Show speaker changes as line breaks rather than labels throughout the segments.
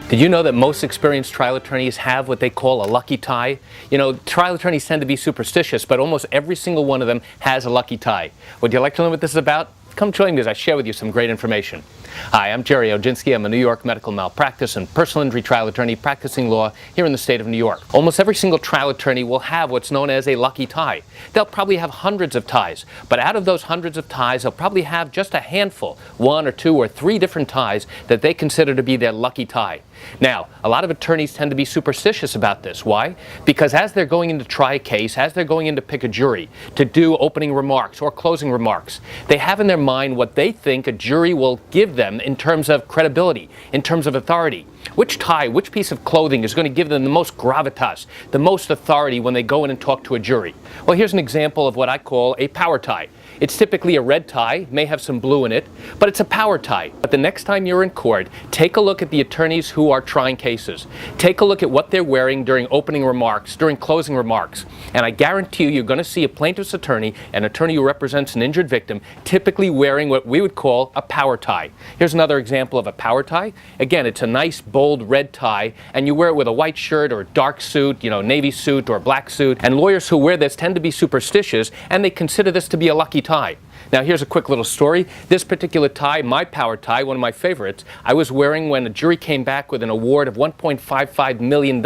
Did you know that most experienced trial attorneys have what they call a lucky tie? You know, trial attorneys tend to be superstitious, but almost every single one of them has a lucky tie. Would you like to learn what this is about? Come join me as I share with you some great information. Hi, I'm Gerry Oginski. I'm a New York medical malpractice and personal injury trial attorney practicing law here in the state of New York. Almost every single trial attorney will have what's known as a lucky tie. They'll probably have hundreds of ties, but out of those hundreds of ties, they'll probably have just a handful, one or two or three different ties that they consider to be their lucky tie. Now, a lot of attorneys tend to be superstitious about this. Why? Because as they're going in to try a case, as they're going in to pick a jury, to do opening remarks or closing remarks, they have in their mind what they think a jury will give them in terms of credibility, in terms of authority. Which tie, which piece of clothing is going to give them the most gravitas, the most authority when they go in and talk to a jury? Well, here's an example of what I call a power tie. It's typically a red tie, may have some blue in it, but it's a power tie. But the next time you're in court, take a look at the attorneys who are trying cases. Take a look at what they're wearing during opening remarks, during closing remarks. And I guarantee you, you're going to see a plaintiff's attorney, an attorney who represents an injured victim, typically wearing what we would call a power tie. Here's another example of a power tie. Again, it's a nice, bold red tie, and you wear it with a white shirt or a dark suit, navy suit or black suit. And lawyers who wear this tend to be superstitious, and they consider this to be a lucky tie. Now here's a quick little story. This particular tie, my power tie, one of my favorites, I was wearing when a jury came back with an award of $1.55 million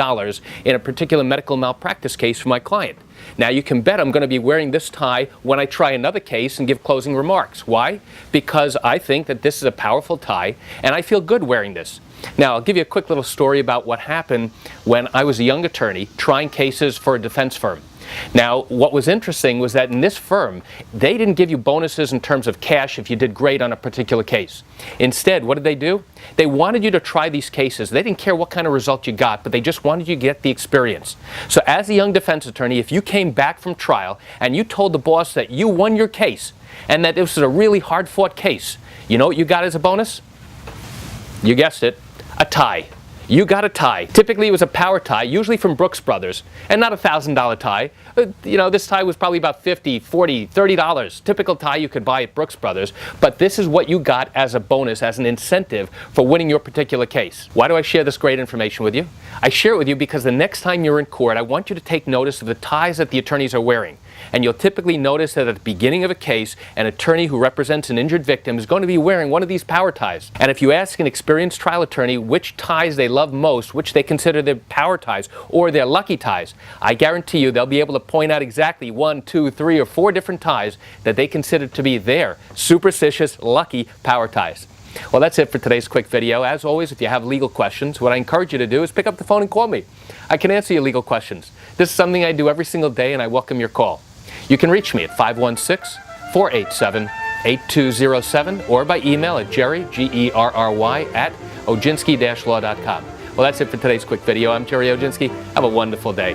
in a particular medical malpractice case for my client. Now you can bet I'm going to be wearing this tie when I try another case and give closing remarks. Why? Because I think that this is a powerful tie and I feel good wearing this. Now I'll give you a quick little story about what happened when I was a young attorney trying cases for a defense firm. Now, what was interesting was that in this firm, they didn't give you bonuses in terms of cash if you did great on a particular case. Instead, what did they do? They wanted you to try these cases. They didn't care what kind of result you got, but they just wanted you to get the experience. So as a young defense attorney, if you came back from trial and you told the boss that you won your case and that this was a really hard-fought case, you know what you got as a bonus? You guessed it, a tie. You got a tie. Typically it was a power tie, usually from Brooks Brothers, and not a $1,000 tie. This tie was probably about $50, $40, $30. Typical tie you could buy at Brooks Brothers, but this is what you got as a bonus, as an incentive for winning your particular case. Why do I share this great information with you? I share it with you because the next time you're in court, I want you to take notice of the ties that the attorneys are wearing. And you'll typically notice that at the beginning of a case, an attorney who represents an injured victim is going to be wearing one of these power ties. And if you ask an experienced trial attorney which ties they love most, which they consider their power ties or their lucky ties, I guarantee you they'll be able to point out exactly 1, 2, 3, or 4 different ties that they consider to be their superstitious, lucky power ties. Well, that's it for today's quick video. As always, if you have legal questions, what I encourage you to do is pick up the phone and call me. I can answer your legal questions. This is something I do every single day, and I welcome your call. You can reach me at 516-487-8207 or by email at Gerry, Gerry, at oginski-law.com. Well, that's it for today's quick video. I'm Gerry Oginski. Have a wonderful day.